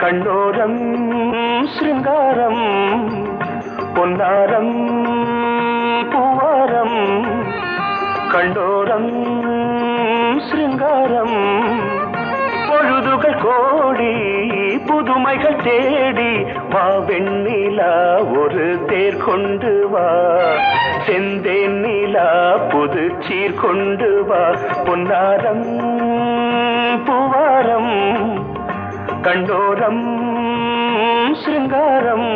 கண்ணோரம் சிருங்காரம் பொன்னாரம் பூவாரம் கண்ணோரம் சிருங்காரம் பொழுதுகள் கோடி புதுமைகள் தேடி வா வெண்ணிலா ஒரு தேர் கொண்டு வா செந்தேன் நிலா புது சீர் கொண்டு வா பொன்னாரம் பூவாரம் கண்டோரம் சிருங்காரம்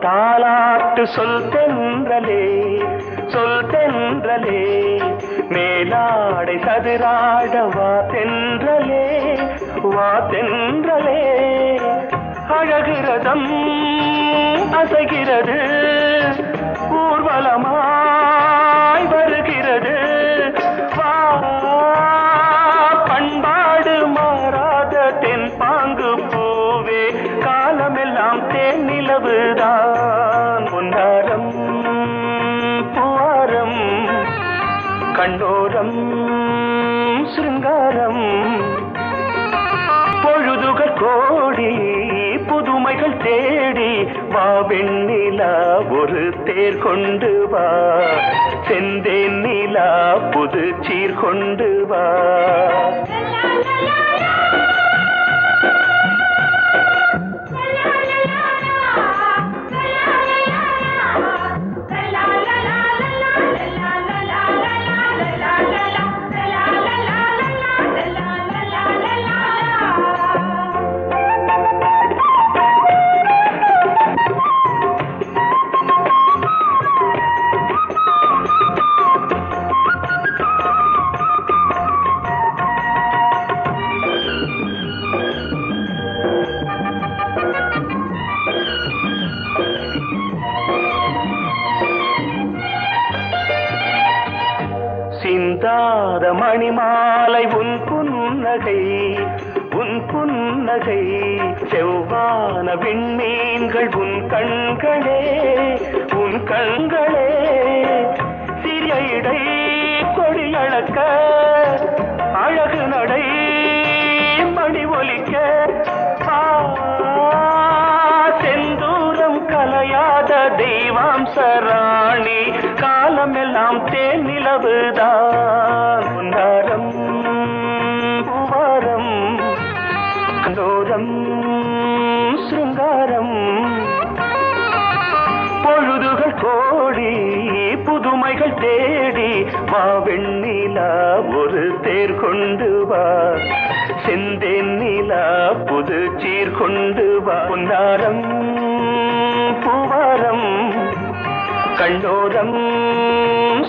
தாலாட்டு சொல் தென்றலே சொல் தென்றலே மேலாடை சதுராட வா தென்றலே வா தென்றலே அழகிறதம் அசைகிறது ஊர்வலமாய் வருகிறது வா பண்பாடு மாறாத தென் பாங்கு பூவே காலமெல்லாம் தேன் நிலவுதான் பொன்னாரம் பூவாரம் கண்ணோரம் சிருங்காரம் பொழுதுகள் கோடி புதுமைகள் தேடி வா வெண்ணிலா ஒரு தேர் கொண்டு வா செந்தேன் நிலா புது சீர் கொண்டு வா சிந்தாத மணிமாலை உன் புன்னகை உன் புன்னகை செவ்வான விண்மீன்கள் உன் கண்களே உன் கண்களே சிறிய இடை கொடியளக்க அழகு நடை மணி ஒலிக்க செந்தூரம் கலையாத தெய்வாம்சராணி காலமெல்லாம் தேன் நிலவுதான் பொன்னாரம் பூவாரம் கண்டோரம் சிருங்காரம் பொழுதுகள் கோடி புதுமைகள் தேடி வா வெண்ணிலா ஒரு தேர் கொண்டு வா செந்தேன் நிலா புது சீர் கொண்டு வா பொன்னாரம் பூவாரம் கண்டோரம்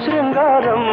சிருங்காரம்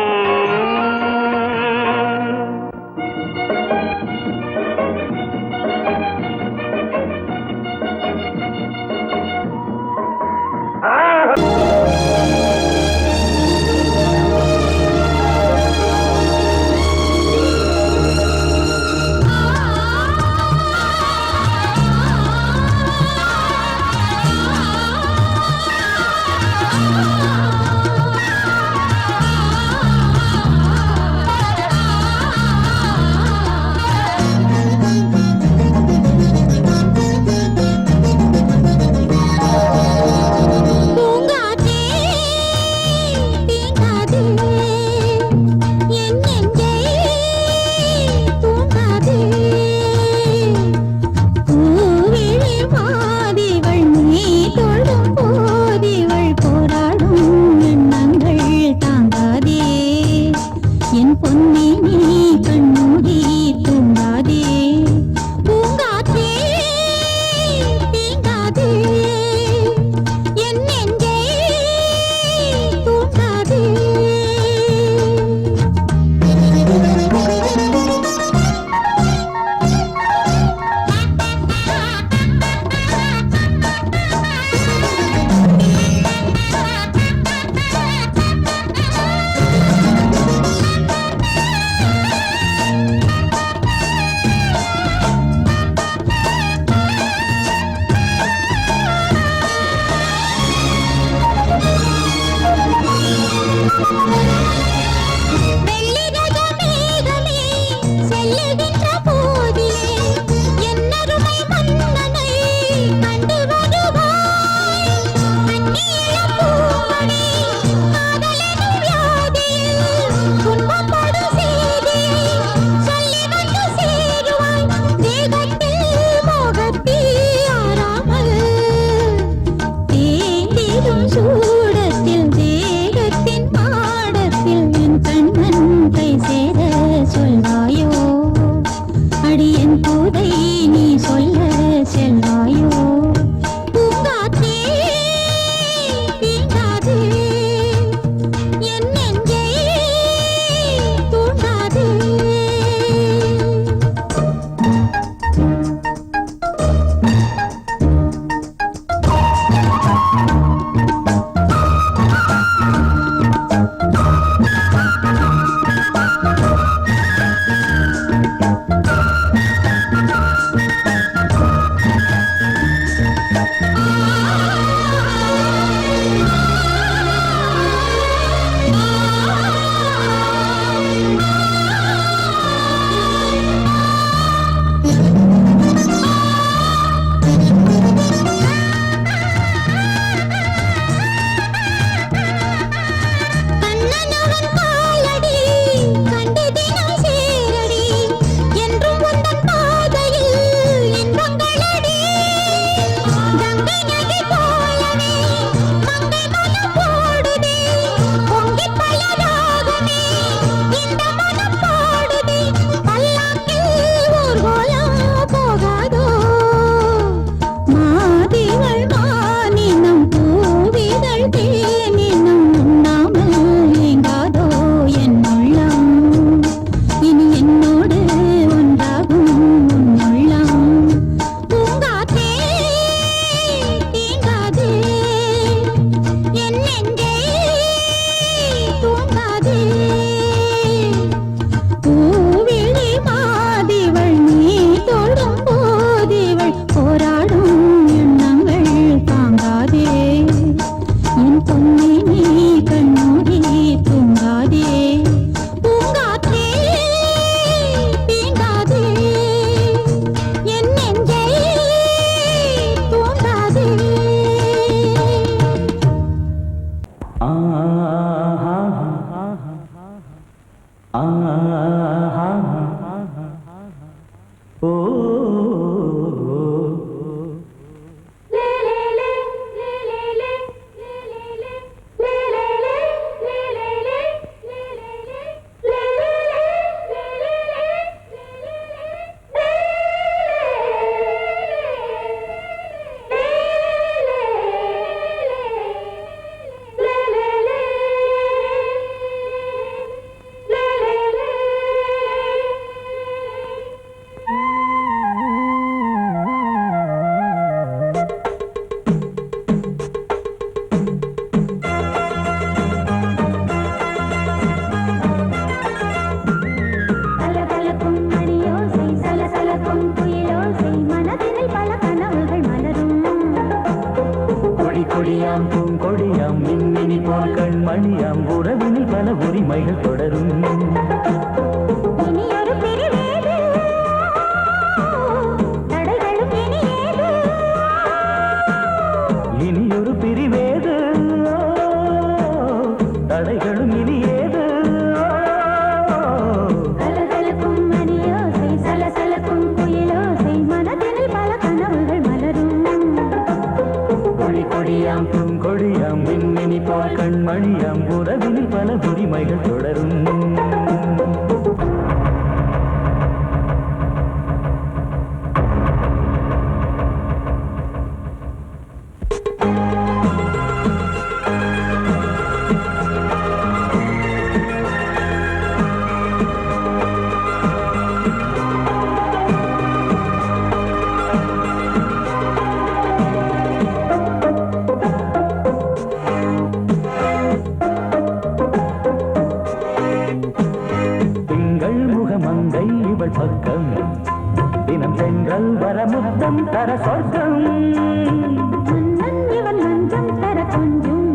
மன்னன் இவன் மஞ்சம் தர கொஞ்சும்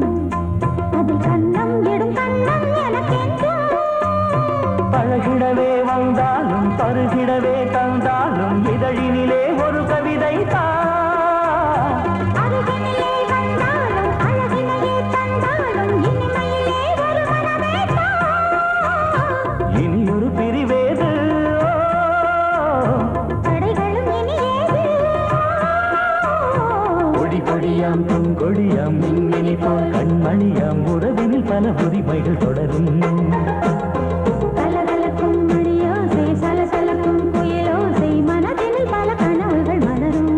அதில் கண்ணம் இடும் கண்ணம் உறவினில் பல உரிமைகள் தொடரும். கலகலக்கும் மணியோசை சலசலக்கும் குயிலோசை மனதினில் பல கனவுகள் மலரும்.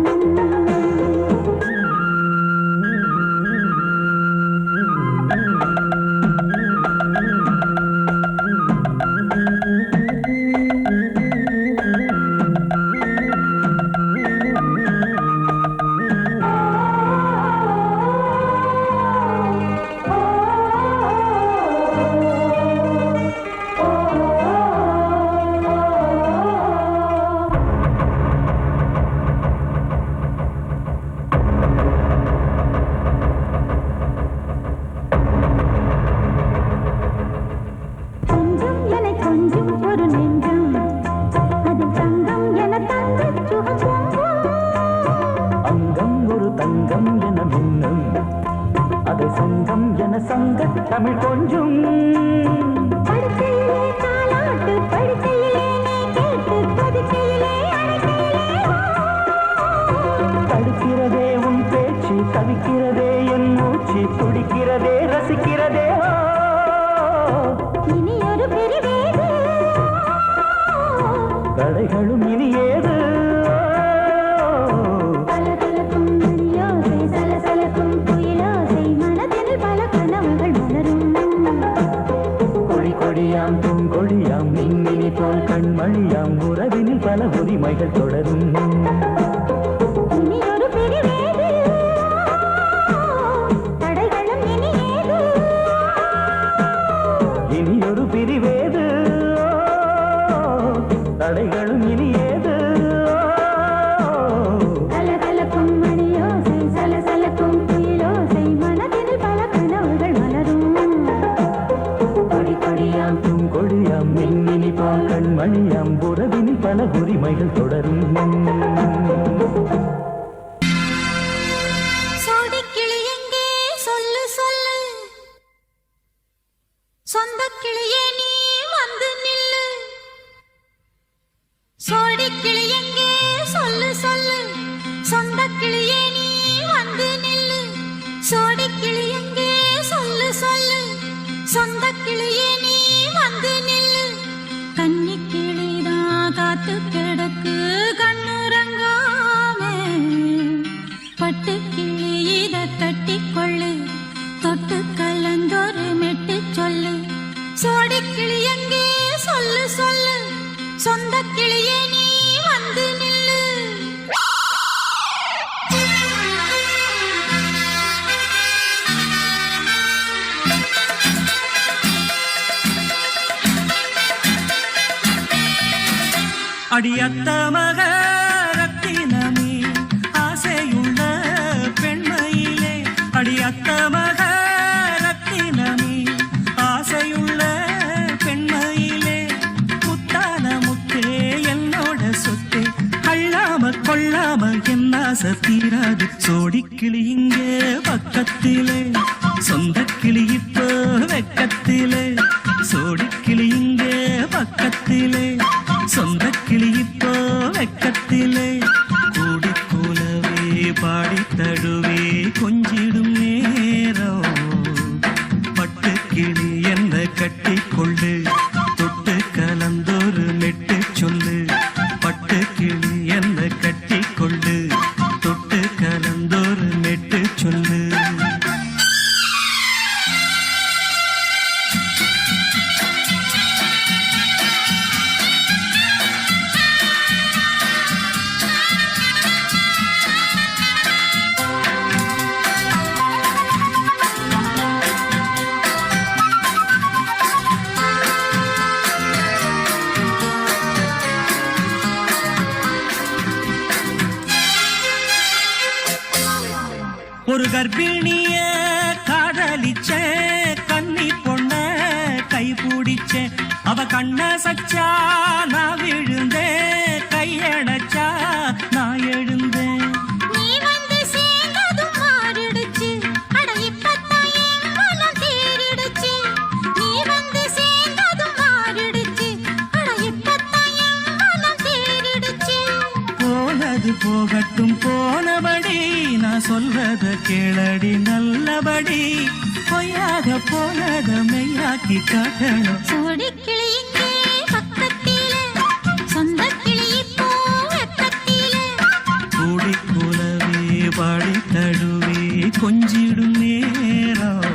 தமிழ் கொஞ்சம் படுக்கையிலே தாலாட்டு படுக்கையிலே கேட்டு படுக்கையிலே தடுக்கிறதே உன் பேச்சு தவிக்கிறதே என் மூச்சு துடிக்கிறதே ரசிக்கிறதே இனி ஒரு பிரிவேது தடைகளும் இனி ஏது கலகலக்கும் மணியோசை சலசலக்கும் குயிலோசை மனதில் பல கனவுகள் மலரும். கொடி கொடியாம் பூங்கொடியாம் மின்மினி போல் கண்மணியாம் உறவினில் பல உரிமைகள் தொடரும். இனி ஒரு பிரிவேது தடைகளும் இனி ஏது இனி ஒரு பிரிவேது தடைகளும் இனி ஏது கலகலக்கும் மணியோசை சலசலக்கும் குயிலோசை மனதில் பல கனவுகள் மலரும். கொடி கொடியாம் பூங்கொடியாம் மின்மினி போல் கண்மணியாம் உறவினில் பல உரிமைகள் தொடரும். சோடிக்கிளி எங்கே சொல்லு சொல்லு சொந்த கிளியே நீ வந்து நில்லு. சோடிக்கிளி எங்கே சொல்லு சொல்லு சொந்த கிளியே நீ வந்து நில்லு. சோடிக்கிளி எங்கே சொல்லு சொல்லு சொந்த கிளியே நீ வந்து நில்லு. கன்னி கிளிதான் காத்து கிடக்கு கண்ணுறங்காமே பட்டு கிளி இத கட்டிக்கொள்ளு தொட்டு கலந்தொரு மெட்டு சொல்லு. சோடி கிளி எங்கே சொல்லு சொல்லு சொந்த கிளியே நீ வந்து நில்லு. அடியத்த மக ரத்தினமே ஆசையுள்ள பெண்மையிலே அடியத்த மக ரத்தினமே ஆசையுள்ள பெண்மையிலே முத்தான முத்தே என்னோட சொத்தே அள்ளாம கொள்ளாம என்ன தீராது. சோடிக்கிளி இங்கே பக்கத்திலே சொந்த கிளி இப்போ வெக்கத்திலே. சோடிக்கிளி இங்கே பக்கத்திலே சொந்த கிளி இப்போ வெக்கத்திலே. கூடி கூலவே பாடி தடுவே கொஞ்சிடும் நேரம் பட்டு கிளி என்ன கட்டி கொள்ளு தொட்டு கலந்தொரு மெட்டு சொல்லு. பட்டு கிளி என்ன கட்டி கொள்ளு தொட்டு கலந்தொரு மெட்டு சொல்லு. ஒரு கர்ப்பிணிய காதலிச்ச கன்னி பொண்ண கை பிடிச்ச அவ கண்ண சச்சா நான் விழுந்தேன் கையடைச்சா நான் எழுந்தேன். நீ வந்து சேர்ந்ததும் மாறிடுச்சு அட இப்பத்தான் என் மனம் தேறிடுச்சு. நீ வந்து சேர்ந்ததும் மாறிடுச்சு அட இப்பத்தான் என் மனம் தேறிடுச்சு. போனது போகட்டும் போனபடி நான் சொல்றத கேளடி நல்லபடி. பொய்யாக போனத மெய்யாக்கி காட்டணும். சோடி கிளி இங்கே பக்கத்திலே, சொந்த கிளி இப்போ வெக்கத்திலே. கூடி கூலவே பாடி தழுவே கொஞ்சிடும் நேரம்.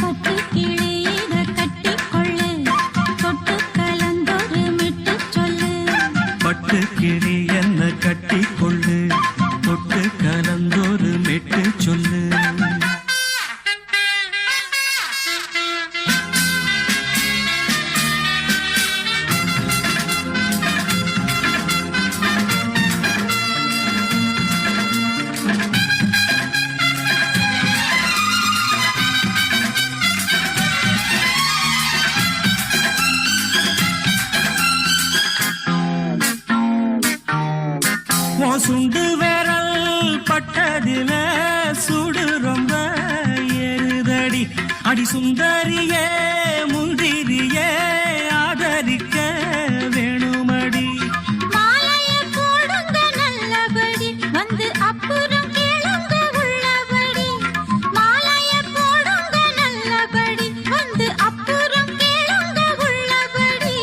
பட்டு கிளி இத கட்டிக்கொள்ளு, தொட்டு கலந்தொரு மெட்டு சொல்லு. பட்டு கிளி என்ன கட்டி கொள்ளு, தொட்டு கலந்தொரு மெட்டு சொல்லு. உன் சுண்டு விரல் பட்டதில சுடு ரொம்ப ஏறுதடி. அடி சுந்தரியே முந்திரியே ஆதரிக்க வேணுமடி. மாலைய போடுங்க நல்லபடி, வந்து அப்புறம் கேளுங்க உள்ளபடி. மாலைய போடுங்க நல்லபடி, வந்து அப்புறம் கேளுங்க உள்ளபடி.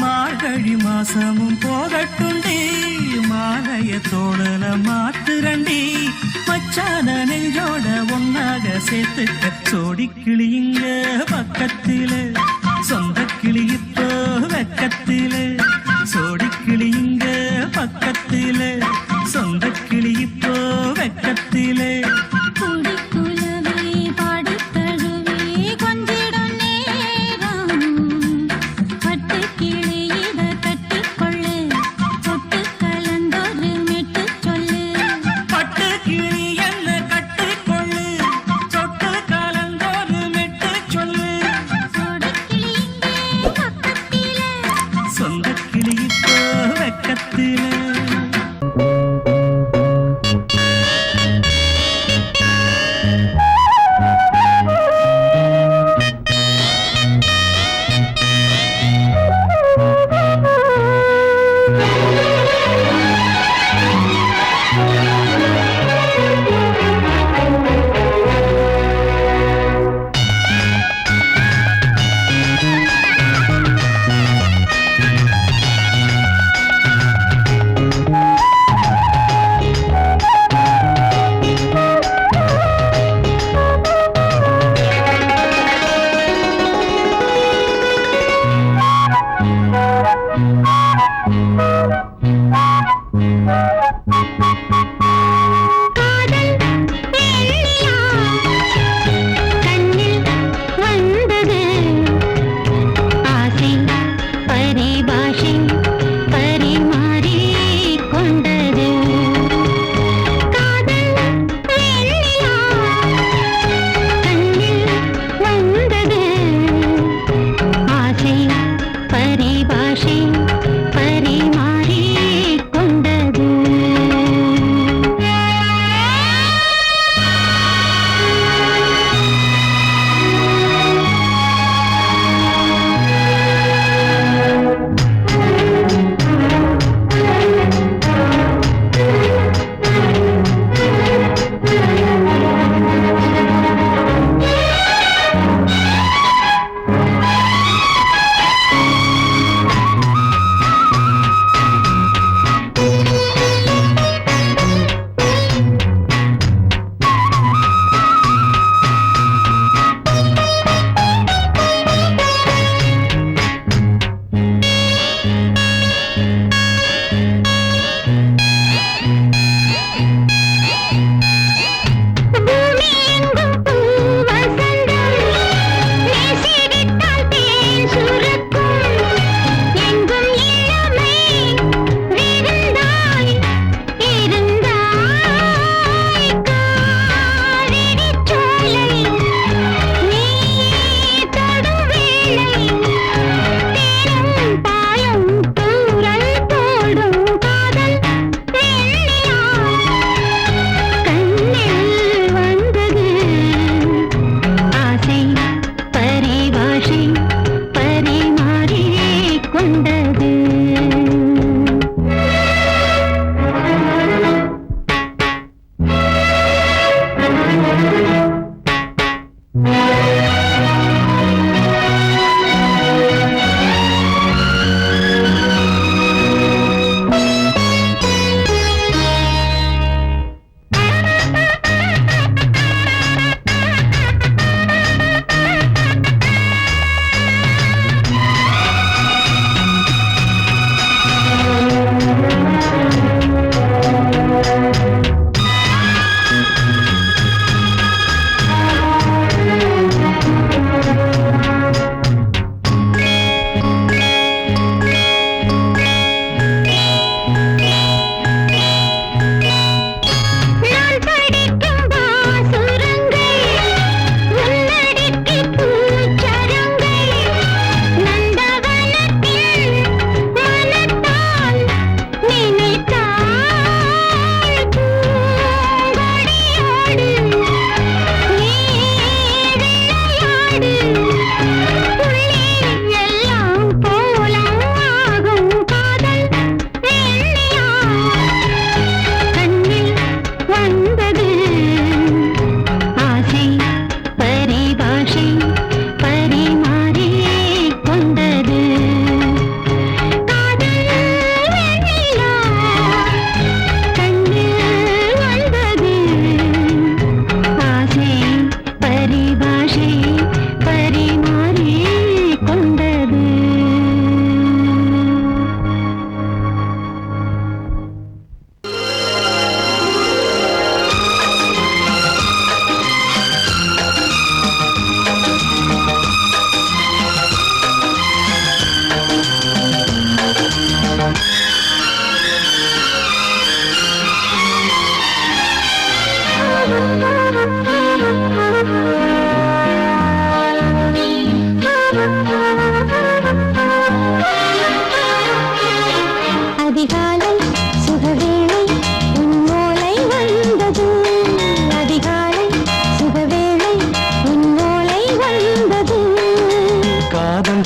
மார்கழி மாசமும் போகட்டுண்டி, மாலைய தோடல மாத்துரண்டி. மச்சான நெஞ்சோட ஒன்னாக சேர்த்துக்க. சோடி கிளியுங்க பக்கத்தில, சொந்த கிளி இப்போ வெக்கத்தில. சோடி கிளியுங்க பக்கத்தில, சொந்த கிளி இப்போ வெக்கத்தில. குடி குலவே பாடி தழுவே கொஞ்சிடும் நேரம். பட்டு கிளி இத கட்டிக்கொள்ளு, தொட்டு கலந்தொரு மெட்டு சொல்லு. பட்டு கிளி என்ன கட்டிக்கொள்ளு, தொட்டு கலந்தொரு மெட்டு சொல்லு. சோடி கிளி இங்கே பக்கத்திலே, சொந்த கிளி இப்போ வெக்கத்தில.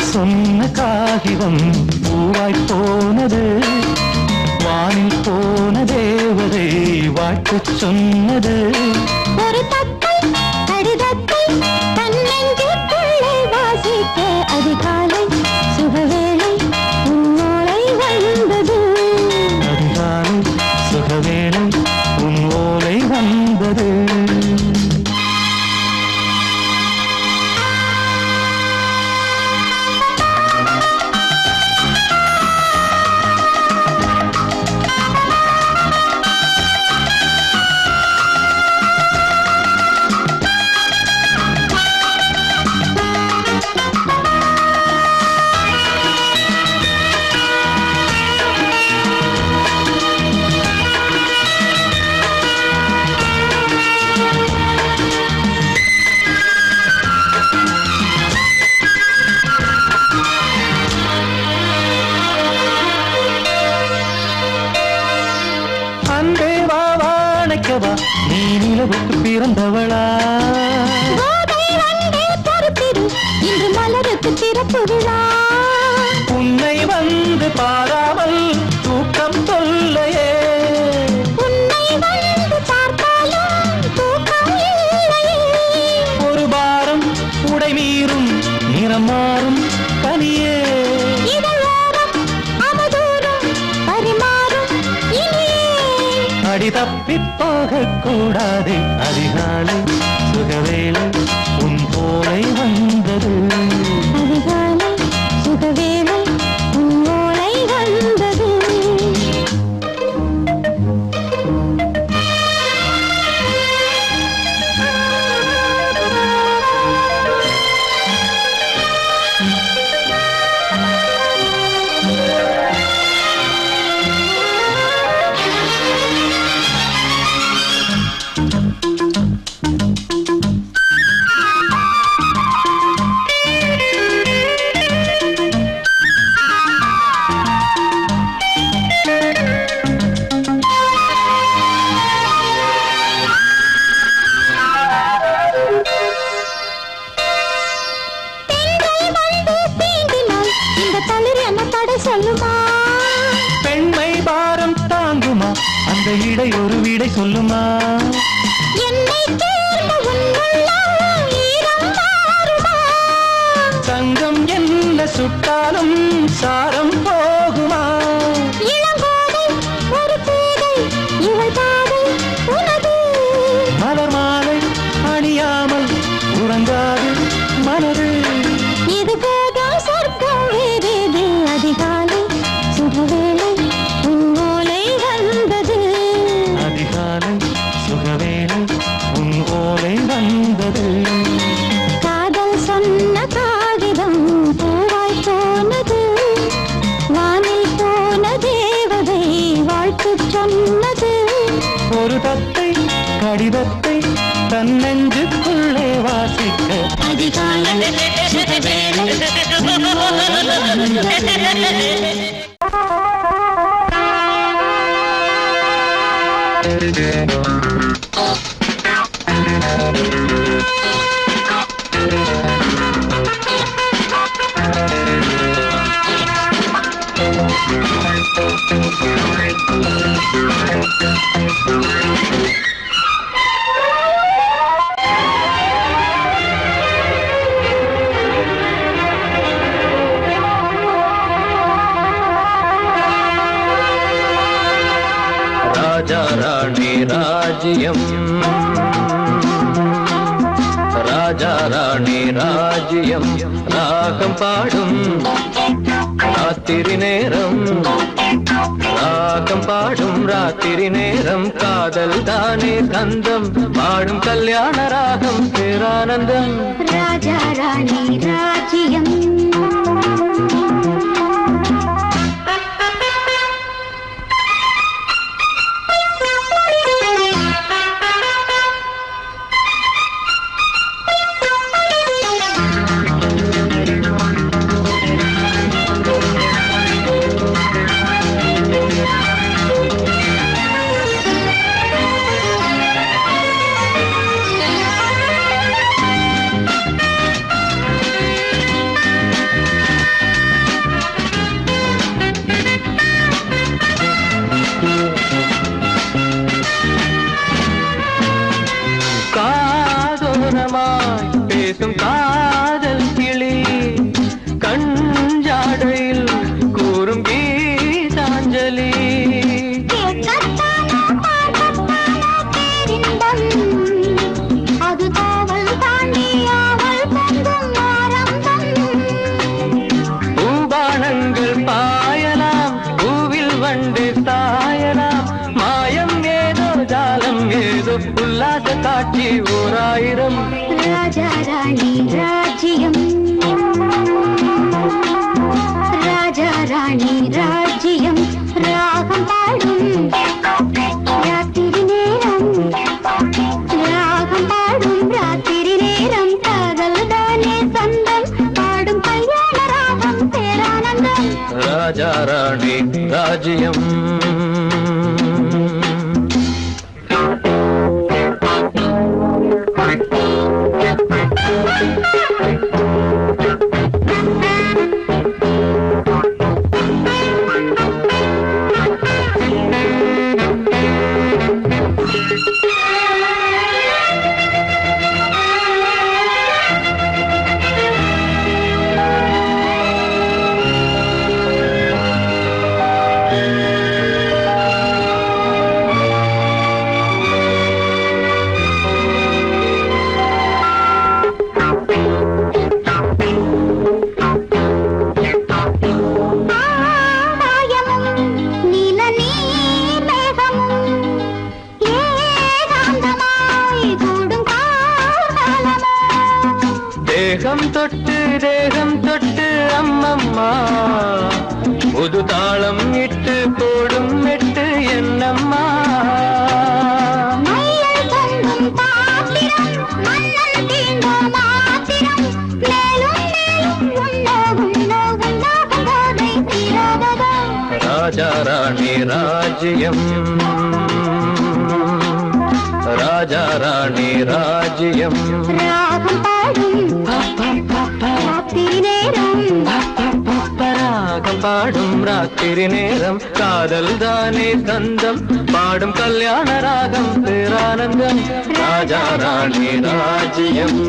சொன்ன காகிதம் பூவாய் போனது, வானில் போன தேவதை வாழ்த்து சொன்னது. ஒரு தத்தை கடிதத்தை தன்னெஞ்சுக்குள்ளே வாசிக்க அதிகாலை சுகவேளை உன்னோலை வந்தது. அதிகாலை சுகவேளை உன் ஓலை வந்தது. நீ நிலவுக்கு பிறந்தவளா? இன்று மலருக்கு திறப்பு விழா. உன்னை வந்து பாராமல் தூக்கம் சொல்லையே. உன்னை வந்து பார்த்தாலும் தூக்கம் இல்லையே. ஒரு பாரம் உடை மீறும் நிறம் மாறும் கனியே. அடி தப்பி போக கூடாது. அதிகாலை சுகவேளை உன் போலை வந்தது. அதிகாலை சுகவேளை உன் ஓலை வந்தது. பெண்மை பாரம் தாங்குமா? அந்த இடை ஒரு விடை சொல்லுமா? தங்கம் என்ன சுட்டாலும் சாரம் போகுமா? மலர் மாலை அணியாமல் உறங்காது மனது. இது போதும் சொர்க்கம் வேறேது. அதிகாலை சுகவேளை உன் ஓலை வந்தது. அதிகாலை சுகவேளை உன் ஓலை வந்தது. காதல் சொன்ன காகிதம் பூவாய் போனது, வானில் போன தேவதை வாழ்த்து சொன்னது. ஒரு தத்தை கடிதத்தை தன்னெஞ்சுக்குள்ளே வாசிக்க அதிகாலை சுகவேளை உன் ஓலை வந்தது. ராஜா ராணி ராஜ்யம், ராஜா ராணி ராஜ்யம், ராகம் பாடும் ராத்திரி நேரம், ராகம் பாடும் ராத்திரி நேரம். காதல் தானே கந்தம் பாடும் கல்யாண ராகம் பேரானந்தம். ராஜா ராணி ராஜ்யம். ராஜா ராணி ராஜ்யம். தேகம் தொட்டு அம்மம்மா புது தாளம் இட்டு போடும் மெட்டு என்னம்மா. ராஜா ராணி ராஜ்யம், ராஜா ராணி ராஜ்யம். ராகம் பாடும் ராத்திரி நேரம் காதல் தானே கந்தம் பாடும் கல்யாண ராகம் பேரானந்தம். ராஜா ராணி ராஜ்யம்.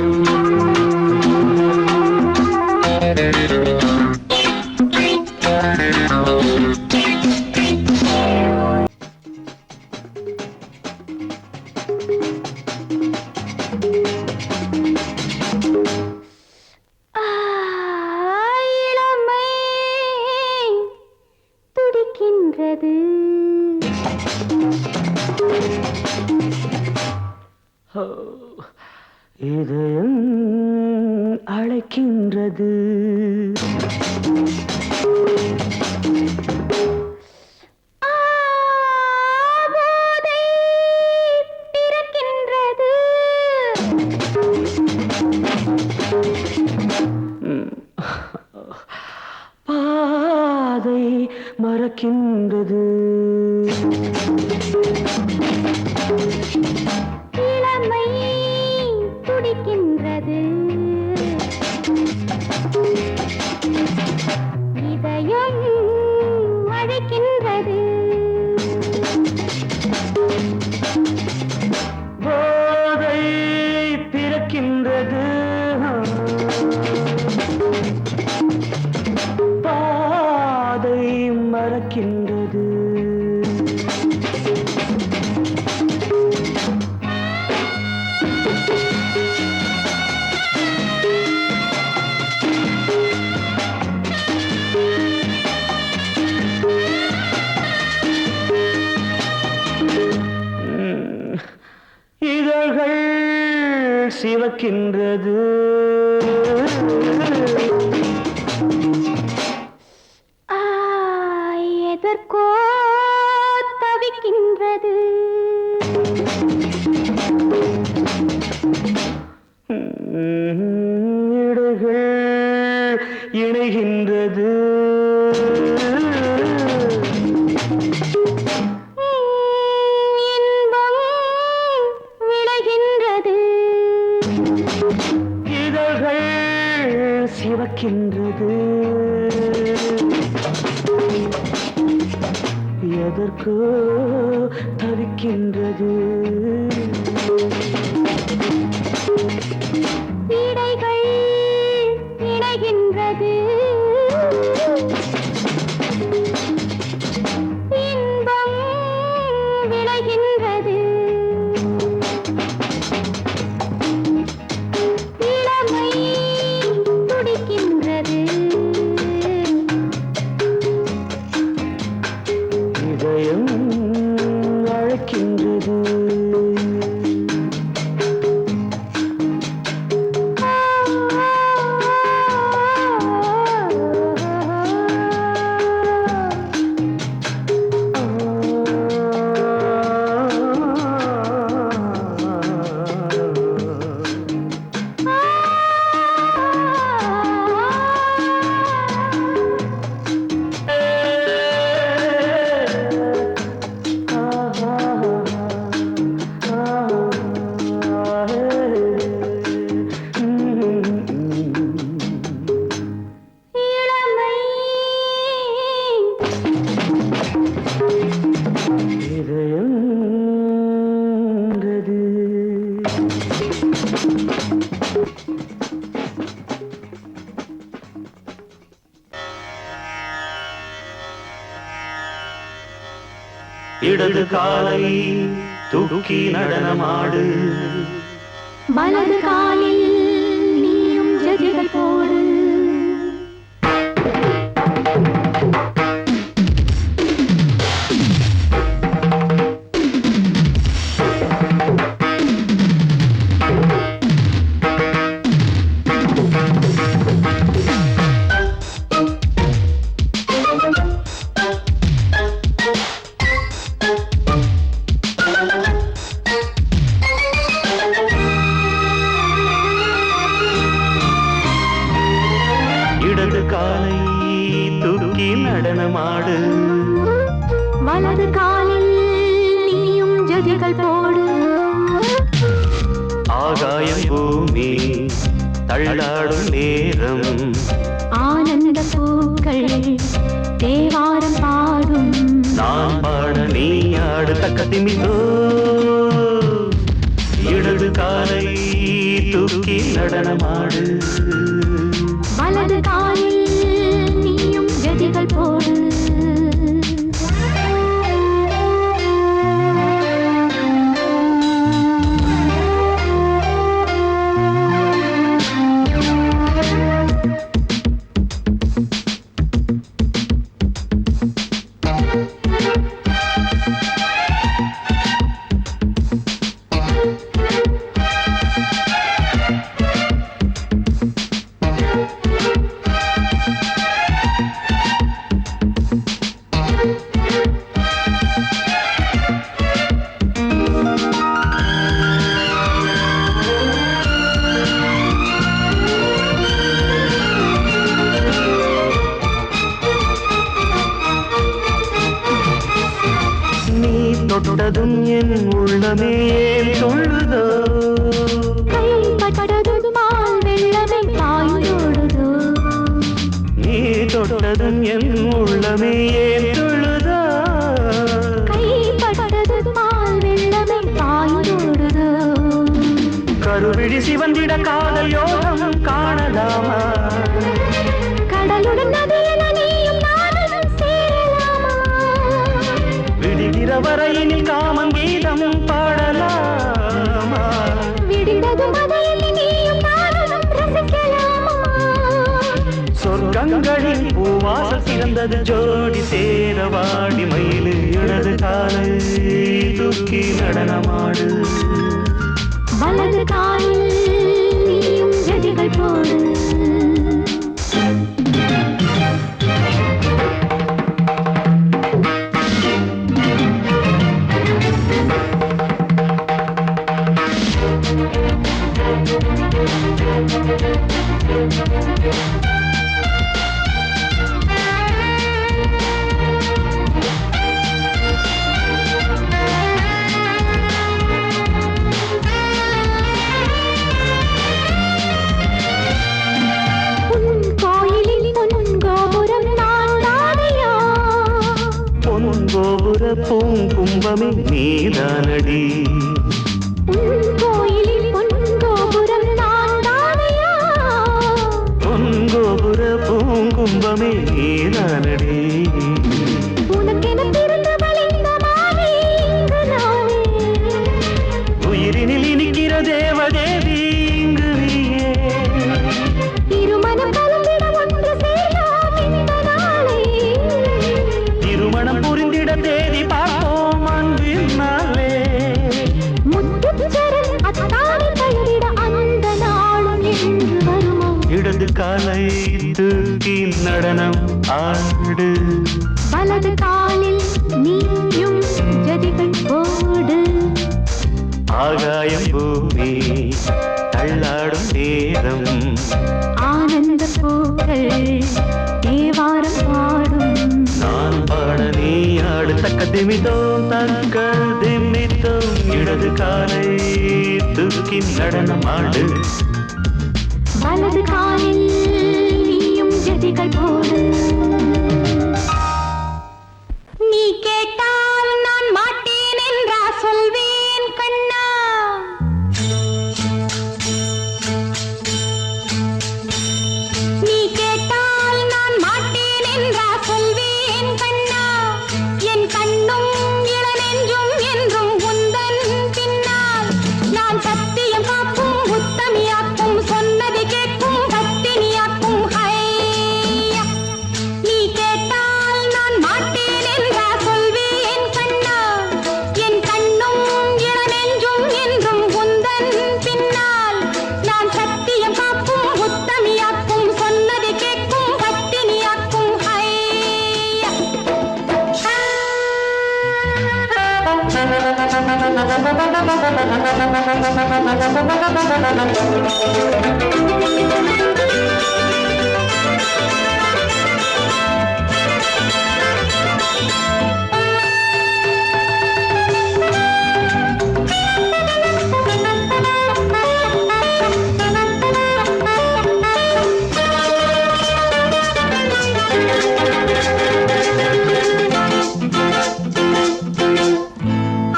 இதயம் அழைக்கின்றது. பாதை மறக்கின்றது. துடிக்கின்றது. இதயம் அழைக்கின்றது. போதை பிறக்கின்றது. பாதை மறக்கின்றது. இதழ்கள் சிவக்கின்றது. எதற்கோ தவிக்கின்றது. இடைகள் இணைகின்றது. சிவக்கின்றது. எதற்கோ தவிக்கின்றது. இடைகள் இணைகின்றது. இன்பம் விளைகின்றது. இதயம் அழைக்கின்றது. இடது காலை தூக்கி நடனமாடு வலது காலில் நீயும் ஜதிகள் போடு இடது காலை தூக்கி நடனமாடு வலது காலில் நீயும் ஜதிகள் போடு ஆகாயம் பூமி தள்ளாடும் நேரம் ஆனந்த பூக்கள் தேவாரம் பாடும் நான் பாட நீ ஆடு தக்க திமிதோ இடது காலை தூக்கி நடனமாடு வலது காலில் நீயும் ஜதிகள் போடு தொட்டதும் என் உள்ளமே சொல்லுதோ கைப்பட்டதும் பால் வெள்ளமே பாய்ந்தோடுதோ நீ தொட்டதும் என் உள்ளமே சொல்லுதோ கைப்பட்டதும் பால் வெள்ளமே பாய்ந்தோடுதோ கருவிழி சிவந்திட காதல் யோகம் காணலாமா கடலுடன் நதியில நீயும் நானும் சேரலாமா விடுகிற வரையினில் காமன் கீதம் பாடலாமா விடிந்ததும் மதையில் நீயும் நானும் ரசிக்கலாமா சொர்க்கங்களில் பூவாசல் சிறந்தது ஜோடி சேர வாடி மயிலு இடது காலை தூக்கி நடனமாடு வலது காலில் நீயும் ஜதிகள் போடு பூங்கும்பமே நீதானடி கோயிலில் பொன்கோபுரம் நான் தானையா பொன்கோபுர பூங்கும்பமே நீதானடி உனக்கென பிறந்தவள் இந்த மாலை இங்கு நானே உயிரினில் இனிக்கிற தேவதேவி இங்கு நீயே திருமணம் கலந்திட ஒன்று சேரலாம் இந்த நாளை திருமணம் புரிந்திட தேதி பார்ப்போம் அன்பினாலே முத்துச்சரன் அத்தானி பயிரிட அந்த நாளும் என்று வருமோ இடது காலை தூக்கி நடனம் ஆடு வலது காலில் நீயும் ஜதிகள் போடு ஆகாயம் பூமி தள்ளாடும் நேரம் ஆனந்த பூக்கள் தேவாரம் பாடும் நான் பாட நீ ஆடு தக்க திமிதோம் தக்க திமிதோம் இடது காலை தூக்கி நடனமாடு வலது காலில் நீயும் ஜதிகள் போடு நீ கேட்டால் நான் மாட்டேன் என்றா சொல்வேன் கண்ணா நீ கேட்டால் நான் மாட்டேன் என்றா சொல்வேன் கண்ணா என் கண்ணும் இள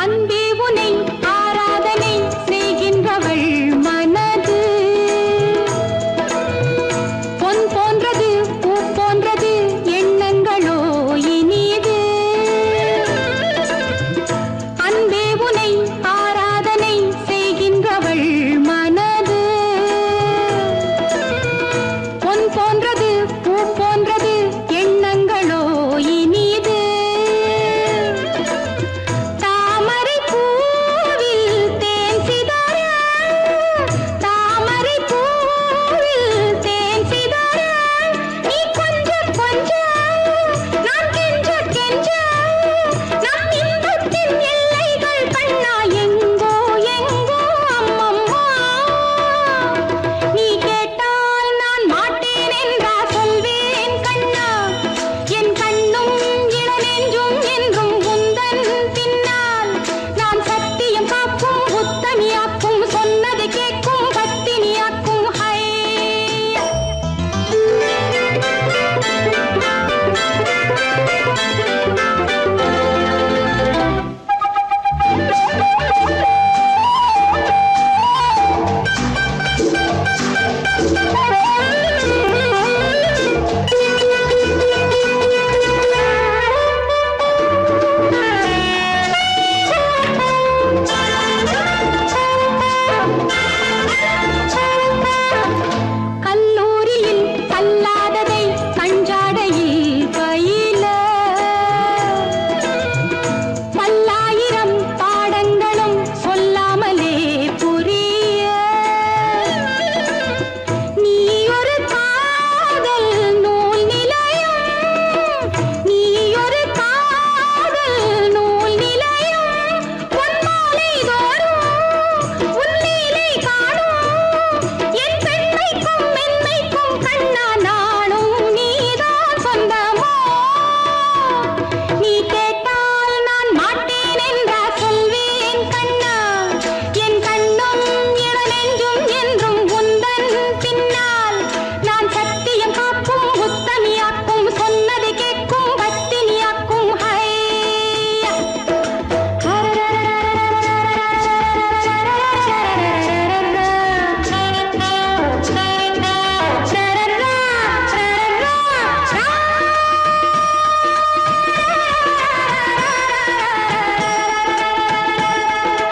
அன்பே உனை ஆராதனை செய்கின்றவள் மனது பொன் போன்றது பூ போன்றது எண்ணங்களோ இனிது அன்பே உனை ஆராதனை செய்கின்றவள் மனது பொன் போன்றது பூ போன்றது எண்ணங்களோ இனிது தாமரை பூவில் தேன் சிதற தாமரை பூவில் தேன் சிதற நீ கொஞ்சம் கொஞ்சம் நான் கெஞ்ச கெஞ்ச நம் இன்பத்தின் எல்லைகள் கண்ணா எங்கோ எங்கோ அம்மம்மா நீ கேட்டால் நான் மாட்டேன் என்றா சொல்வேன் கண்ணா என் கண்ணும் இளநெஞ்சும் என்றும் உந்தன் பின்னால் நான் சத்தியம் காக்கும் உத்தமியாக்கும் சொன்னதை கேட்கும் பத்தினியாக்கும் ஹை கல்லூரியில் கல்லாததை கஞ்சாடையில் பயில பல்லாயிரம் பாடங்களும் சொல்லாமலே புரிய நீ ஒரு காதல் நூல் நிலையம் நீ ஒரு காதல் நூல் நிலையம் பொன்மாலை தோறும் உன்னிலை காணும் என் பெண்மைக்கும் மென்மைக்கும் கண்ணா நானும் நீதான் சொந்தமோ நீ கேட்டால் நான் மாட்டேன் என்றா சொல்வேன் கண்ணா என் கண்ணும் இளநெஞ்சும் என்றும் உந்தன் பின்னால் நான் சத்தியம் காக்கும் உத்தமியாக்கும் சொன்னதை கேட்கும் பத்தினியாக்கும் ஹை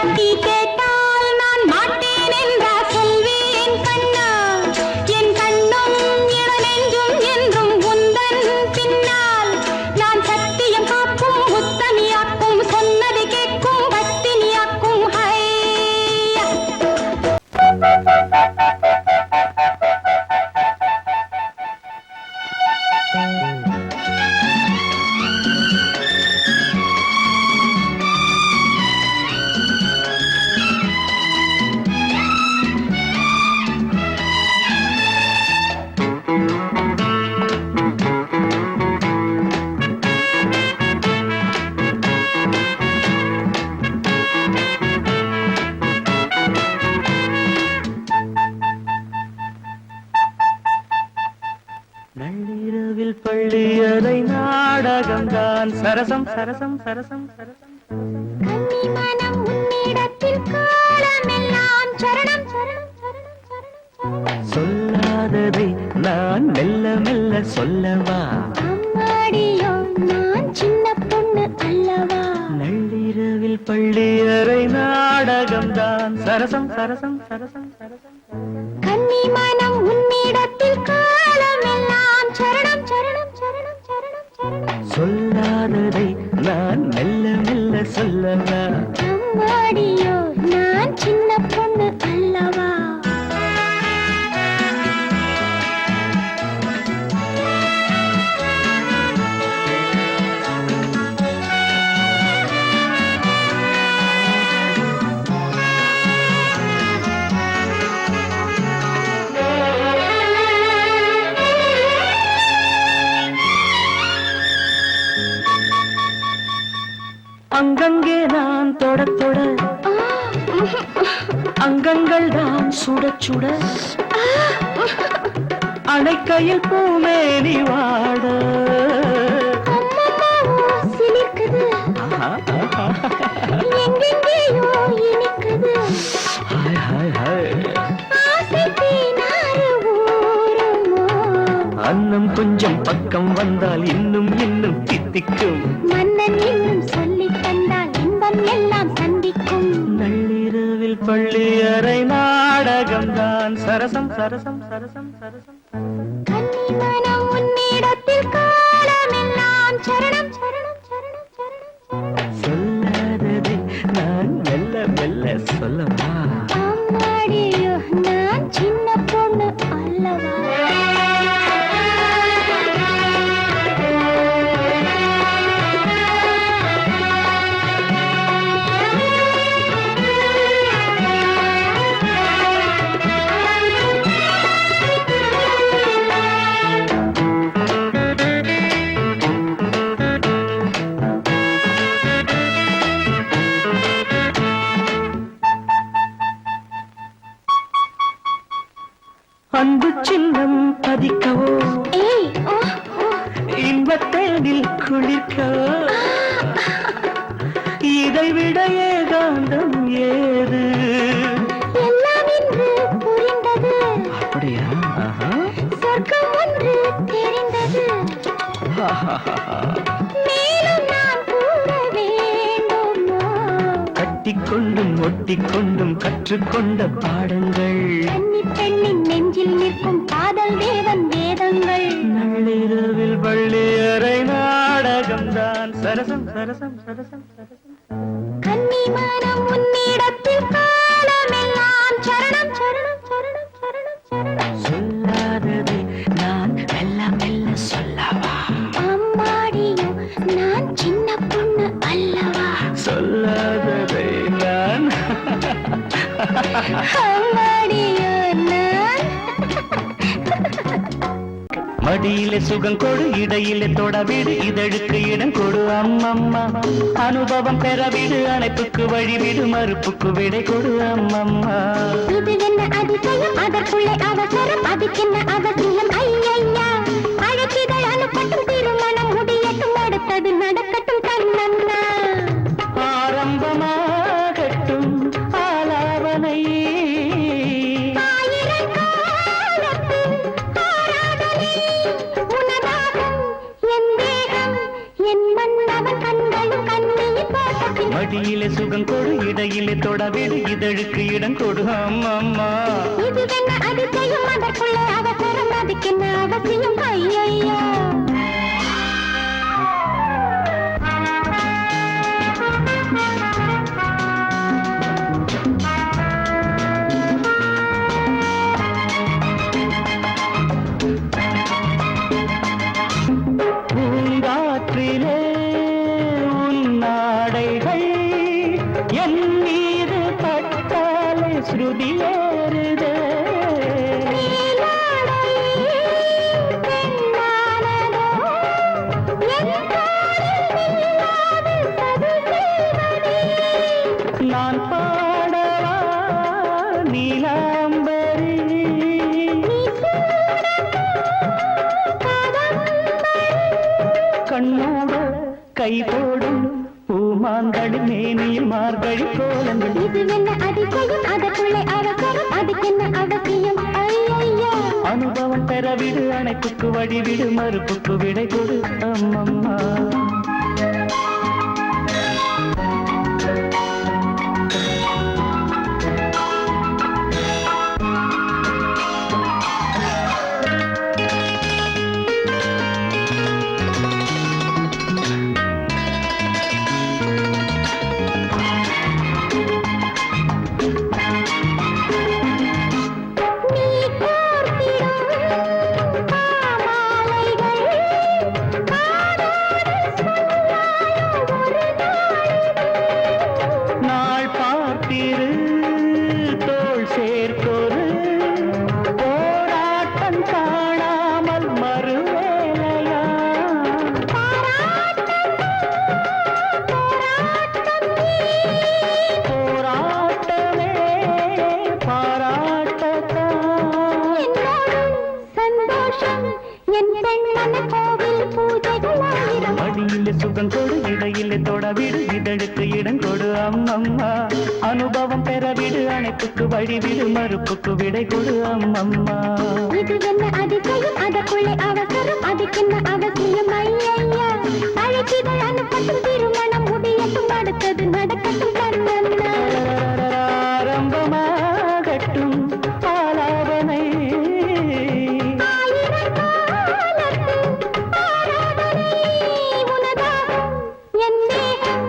நீ கேட்டால் நான் மாட்டேன் என்றா சொல்வேன் கண்ணா என் கண்ணும் இளநெஞ்சும் என்றும் உந்தன் பின்னால் நான் சத்தியம் காக்கும் உத்தமியாக்கும் சொன்னதை கேட்கும் பத்தினியாக்கும் ஹை நள்ளிரவில் பள்ளியறை நாடகம்தான் சரசம் சரசம் சரசம் சரசம் கன்னி மனம் உன்னிடத்தில் காலமெல்லாம் சரணம் சரணம் சரணம் சரணம் சரணம் சொல்லாததை நான் மெல்ல மெல்ல சொல்லவா அம்மாடியோ நான் சின்ன பொண்ணு அல்லவா நள்ளிரவில் பள்ளியறை நாடகம்தான் சரசம் சரசம் சரசம் சரசம் கன்னி மனம் உன்னிடத்தில் காலமெல்லாம் சரணம் சரணம் சரணம் சரணம் சரணம் சொல்லாததை நான் மெல்ல மெல்ல சொல்லவா அம்மாடியோ நான் சின்ன பொண்ணு அல்லவா அங்கங்கே நான் தொட தொட அங்கங்கள் தான் சுட சுட அணைக்கையில் பூமேனி வாட சிலிக்குது எங்கெங்கேயோ இனிக்குது ஹாய் ஹாய் ஹாய் ஆசை தேனாறு ஊருமோ அன்னம் கொஞ்சம் பக்கம் வந்தால் இன்னும் இன்னும் தித்திக்கும் மன்னன் இன்னும் சொல்லித் தந்தால் இன்பம் எல்லாம் சந்திக்கும் நள்ளிரவில் பள்ளி அறை நாடகம்தான் சரசம் சரசம் சரசம் சரசம் கன்னிமனம் உன்னிடத்தில் காலமெல்லாம் சரணம் சரணம் சரணம் சரணம் சொல்லாததை நான் மெல்ல மெல்ல சொல்லவா அம்மாடியோ நான் சின்ன பொண்ணு அல்லவா அன்பு சின்னம் பதிக்கவோ ஏய் ஓ ஓ இன்பத்தேனில் குளிர்க்கவோ இதைவிட ஏகாந்தம் ஏது எல்லாம் இன்று புரிந்தது அப்படியா சொர்க்கம் ஒன்று தெரிந்தது மேலும் நான் கூற வேண்டுமா கட்டிக்கொண்டும் ஒட்டிக்கொண்டும் கற்றுக்கொண்ட பாடங்கள் கன்னி பெண்ணின் நெஞ்சில் நிற்கும் காதல் தேவன் வேதங்கள் நள்ளிரவில் பள்ளி அறை நாடகம்தான் சரசம் சரசம் சரசம் சரசம் கன்னிமனம் உன்னிடத்தில் காலமெல்லாம் சரணம் சரணம் சரணம் சரணம் சரணம் சொல்லாததை நான் மெல்ல மெல்ல சொல்லவா அம்மாடியோ நான் சின்ன பொண்ணு அல்லவா சொல்லாததை நான் அம்மாடியோ நான் மடியிலே சுகம் கொடு இடையிலே தொடவிடு இதழுக்கு இடம் கொடு அம்மம்மா அனுபவம் பெறவிடு அணைப்புக்கு வழிவிடு மறுப்புக்கு விடை கொடு அம்மம்மா இது என்ன அதிசயம் அதற்குள்ளே அவசரம் அதுக்கென்ன அவசியம் ஐயையா அழைச்சிதழ் அனுப்பட்டும் திருமணம் முடியட்டும் அடுத்தது நடக்கட்டும் கண்ணம்மா ஆரம்பமாகட்டும் ஆலாவனை ஆயிரம் காலத்து ஆராதனை உனதாகும் என் தேகம் என் மன்னவன் கண்களும் கண்ணியின் தோட்டத்தில் மடியிலே சுகம் கொடு இடையிலே தொடவிடு இதழுக்கு இடம் கொடு அம்மம்மா இதுவென்ன அதிசயம் அதற்குள்ளே அவசரம் அதுக்கென்ன அவசியம் ஐயையா பூங்காற்றிலே உன் நாடைகள் என் மீது பட்டாலே ஸ்ருதியேறுதே நான் பாடவா நீலாம்பரி கண்ணோட கை போடும் பூமாந்தடி மேனியில் மார்கழி கோலங்கள் இதுவென்ன அதிசயம் அதற்குள்ளே அவசரம் அதுக்கென்ன அவசியம் ஐயையா அனுபவம் பெறவிடு அணைப்புக்கு வழிவிடு மறுப்புக்கு விடை கொடு அம்மம்மா நீ கோர்த்திடும் பாமாலைகள் காதோடு என் பெண்ணன கோவில் பூஜைகள் ஆயிரம் மடியிலே சுகம் கொடு இடையிலே தொட விடு இதழுக்கு இடம் கொடு அம்மம்மா அனுபவம் பெற விடு அணைப்புக்கு வழி விடு மறுப்புக்கு விடை கொடு அம்மம்மா இது என்ன அதிசயம் அதற்குள்ளே அவசரம் அதுக்கென்ன அவசியம் ஐயா அழைப்பிதழ் அனுப்பட்டும் திருமணம் முடியட்டும் அடுத்தது நடக்கட்டும் கண்ணன்னா ஆரம்பமாகட்டும் ஆலாபனை ஆயிரம் காலத்து ஆராதனை உனதாகும் என் தேகம்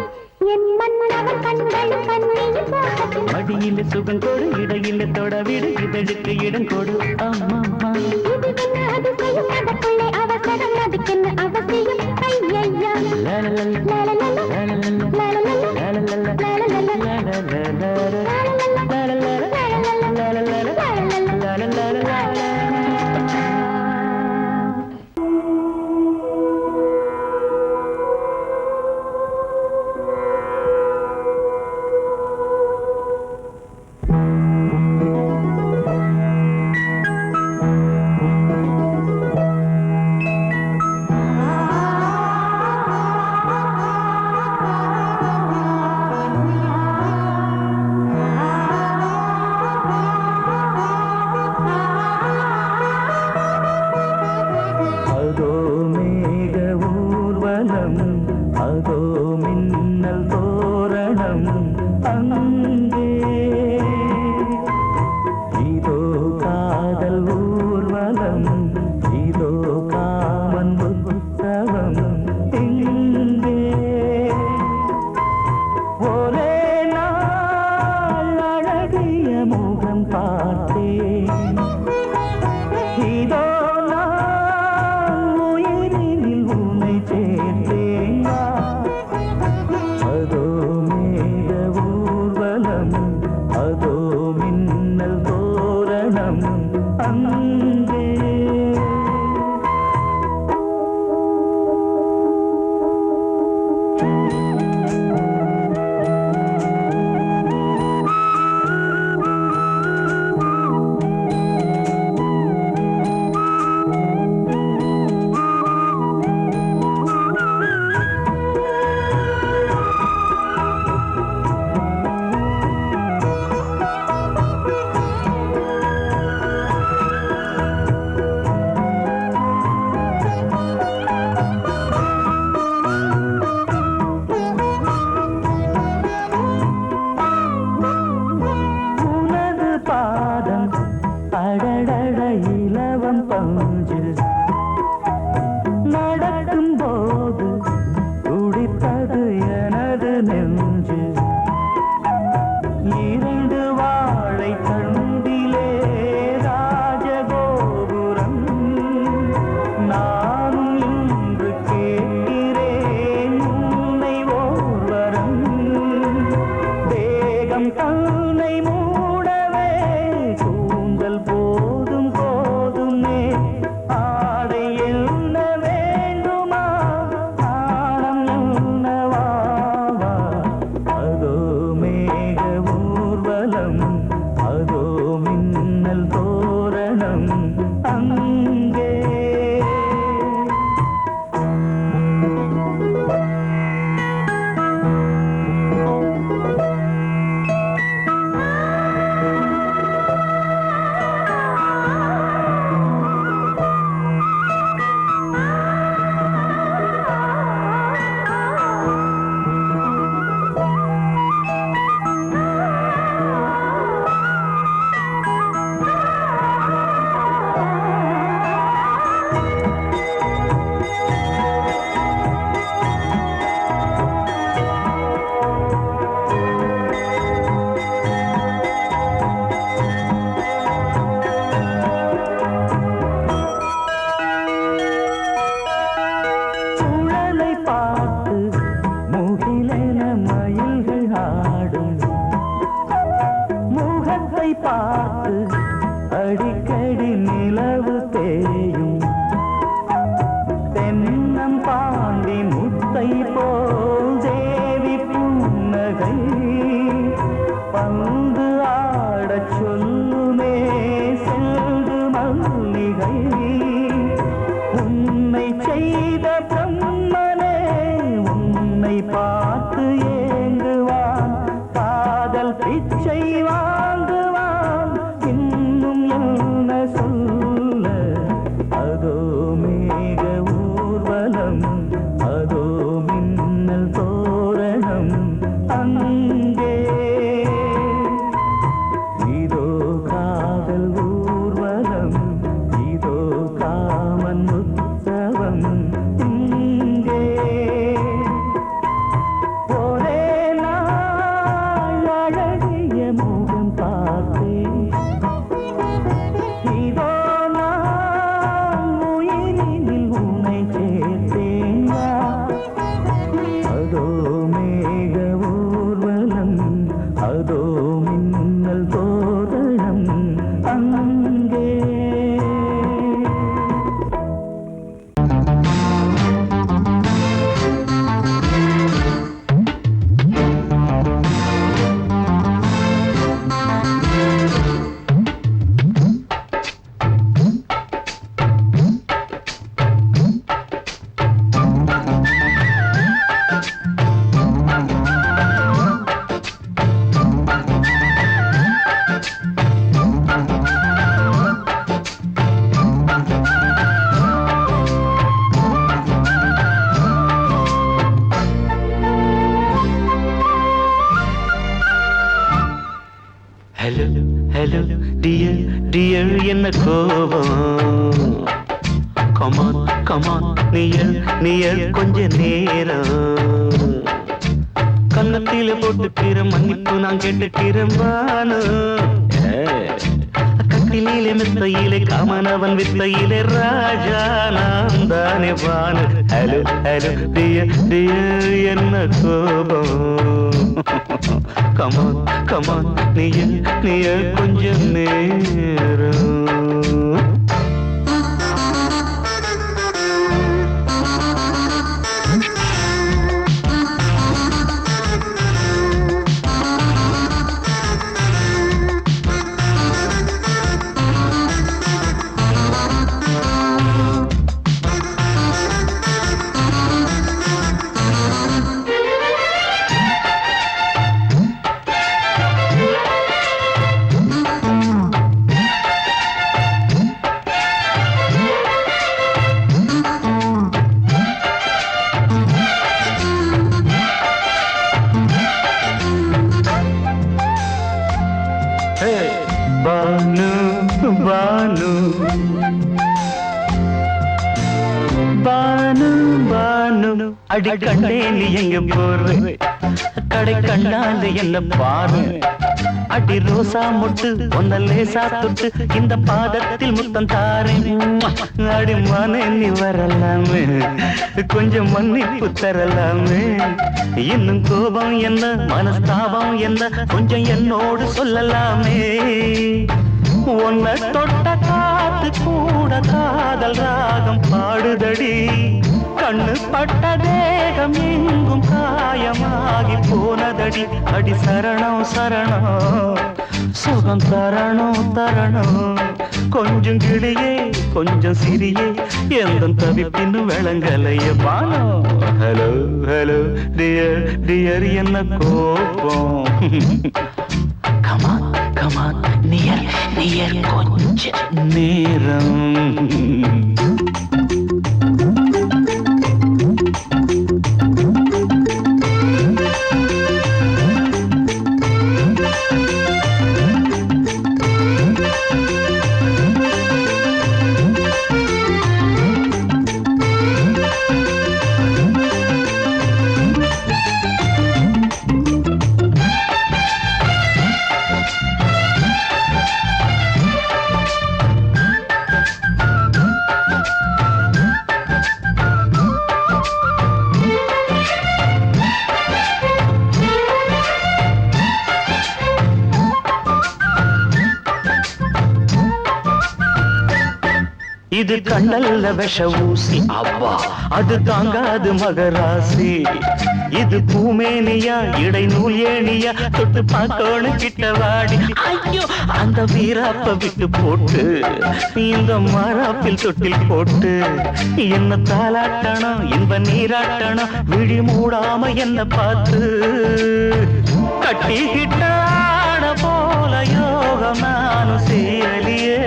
என் மன்னவன் கண்கள் கண்ணியில் போகட்டும் மடியிலே சுகம் கொடு இடையிலே தொட விடு இதழுக்கு இடம் கொடு அம்மம்மா இது என்ன அதிசயம் அதற்குள்ளே அவசரம் அதுக்கென்ன அவசியம் ஐயா லலலல, லாலலல லலலல, லாலலல லலலல, அதோ மேக ஊர்வலம் அதோ மின்னல் தோரணம் அங்கே இதோ காதல் ஊர்வலம் இதோ காமன் உற்சவம் இங்கே ஒரே நாள் அழகிய முகம் பார்த்தேன் இதோ நான் உயிர் கோபம் கமான் கமான் நீயல் கொஞ்ச நேரம் கன்னத்தில போட்டுக்கிற மன்னிப்பு நான் கேட்டுக்கிறேன் பானு கட்டிலே மெத்தையிலே காமனவன் வித்தையிலே ராஜா நான் தானே பானு ஹலோ ஹலோ டியர் என்ன கோபம் கமான் கமான் நீயல் கொஞ்ச நேரம் பானு பானு பானு பானு அடி கண்டே நீ எங்க போற கடை கண்டாந்து என்ன பாரு அடி ரோசா முட்டு ஒன்ன லேசா தொட்டு இந்த பாதத்தில் முத்தம் தாரேன் அடி மனே நீ வரலாமே கொஞ்சம் மன்னிப்பு தரலாமே இன்னும் கோபம் என்ன மனஸ்தாபம் என்ன கொஞ்சம் என்னோடு சொல்லலாமே உன்னை தொட்ட காத்து கூட காதல் ராகம் பாடுதடி கண்ணு பட்ட தேகம் எங்கும் காயமாகி போனதடி அடி சரணம் சரணம் சுகம் தரணும் தரணும் கொஞ்சம் கிளியே கொஞ்சம் சிறியே எந்த தவிப்பின்னு விளங்கலைய பானோ ஹலோ ஹலோ டியர் டியர் என்ன கோபம் கமான் கமான் நியர் கொஞ்ச நேரம் இது கண்ணல்ல விஷ ஊசி அப்பா அது தாங்காது மகராசி இது பூமேனியா இடை நூல் ஏனியா தொட்டு பார்க்கணும் கிட்டவாடி ஐயோ அந்த வீராப்ப விட்டு போட்டு இந்த மாறாப்பில் தொட்டில் போட்டு என்ன தாலாட்டணும் இன்ப நீராட்டணும் விழி மூடாம என்ன பார்த்து கட்டிக்கிட்டான போல யோகம் நானும் சேரலியே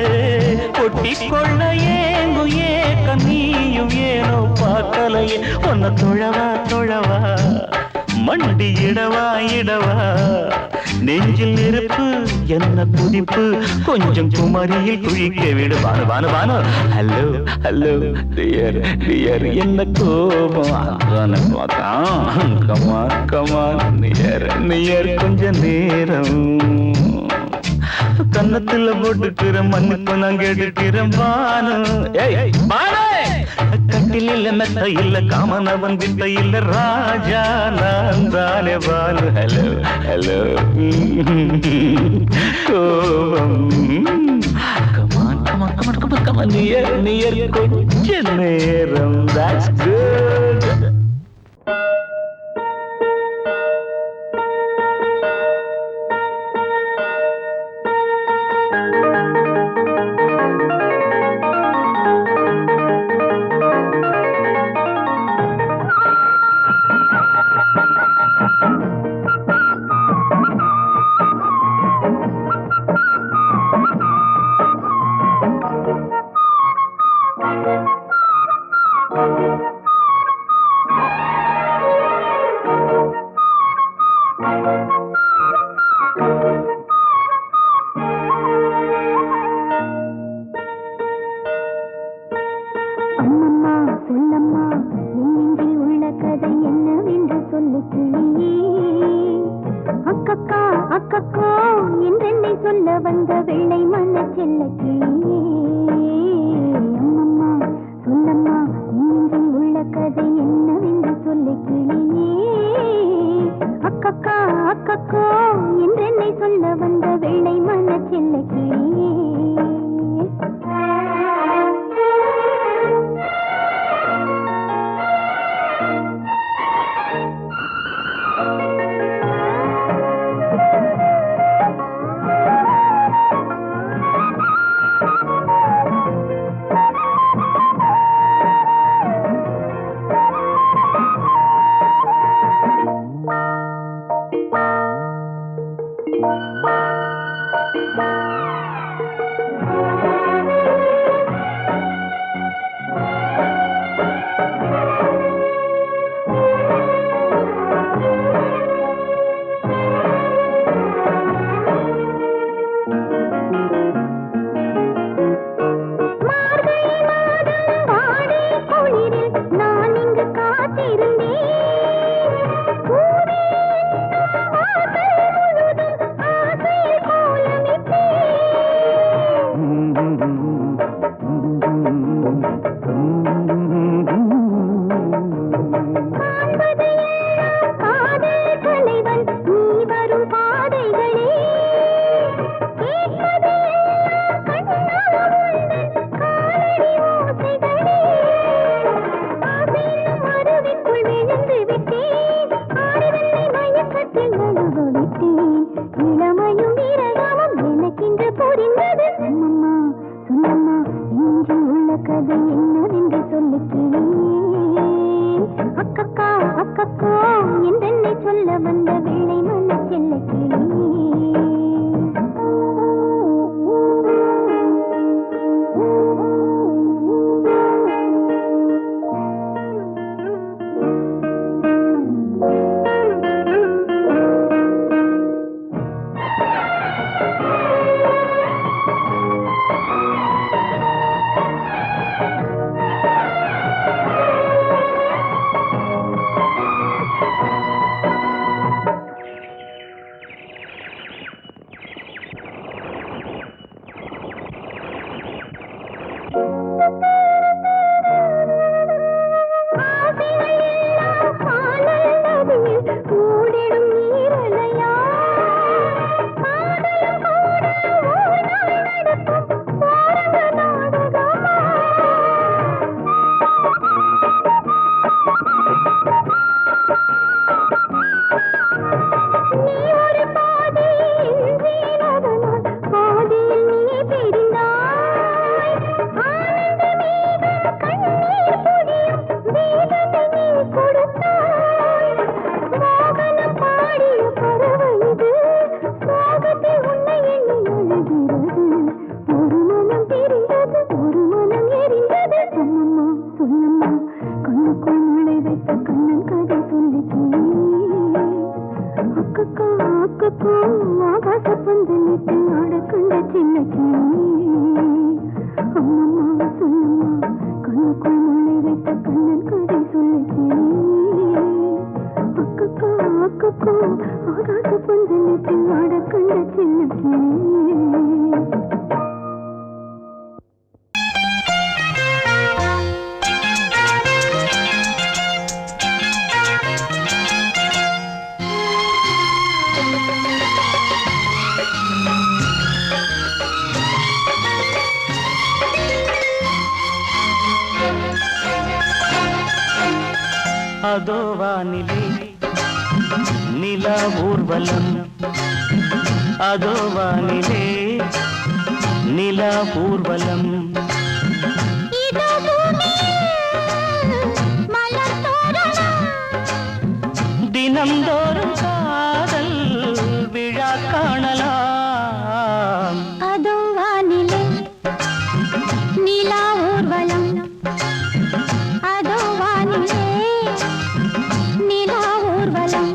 கொட்டிக்கொள்ள ஏங்கும் ஏக்க நீயும் ஏனோ பார்க்கலையே உன்னை தொழவா தொழவா மண்டி இடவா இடவா நெஞ்சில் நெருப்பு என்ன குதிப்பு கொஞ்சம் குமரியில் குழிக்க விடு Banu Banu Banu hello hello dear dear என்ன கோபம் அதான பார்த்தான் கமான் கமான் நியர் நியர் கொஞ்ச நேரம் கன்னத்துல போட்டுக்கிற மன்னிப்பு நான் கேட்டுக்கிறேன் பானு கட்டில மெத்த இல்ல காமனவன் வித்த இல்ல ராஜா நான் தானே பானு ஹலோ ஹலோ கோபம் come on come on come on come on come on near கொஞ்ச நேரம் that's good அம்மம்மா சொல்லம்மா என் நெஞ்சில் உள்ள கதை என்னவென்று சொல்லு கிளியே. அக்கக்கா அக்கக்கோ என்றென்னை சொல்ல வந்த வெள்ளை மன செல்ல கிளியே. அம்மம்மா சொல்லம்மா என் நெஞ்சில் உள்ள கதை என்னவென்று சொல்லு கிளியே. அக்கக்கா அக்கக்கோ என்றென்னை சொல்ல வந்த வெள்ளை மன செல்ல கிளியே. அதோ வானிலே நிலா ஊர்வலம், அதோ வானிலே நிலா ஊர்வலம். தினம்தோறும் காதல் விழா காணலாம். அதோ வானிலே நிலா ஊர்வலம், அதோ வானிலே நிலா ஊர்வலம்.